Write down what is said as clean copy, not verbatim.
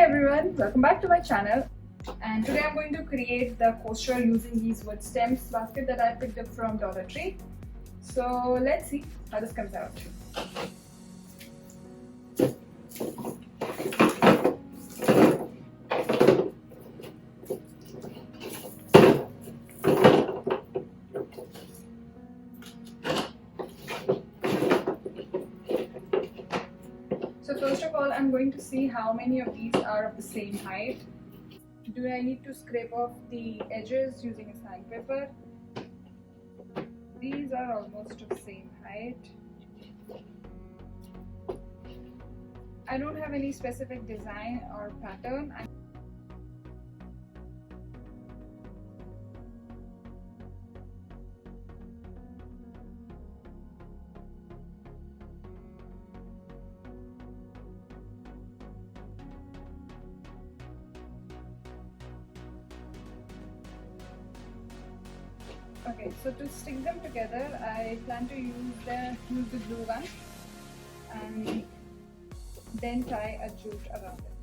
everyone, welcome back to my channel. And today I'm going to create the coaster using these wood stems basket that I picked up from Dollar Tree. So let's see how this comes out. So first of all, I'm going to see how many of these are of the same height. Do I need to scrape off the edges using a sandpaper? These are almost of the same height. I don't have any specific design or pattern. Okay, so to stick them together, I plan to use the glue gun and then tie a jute around it.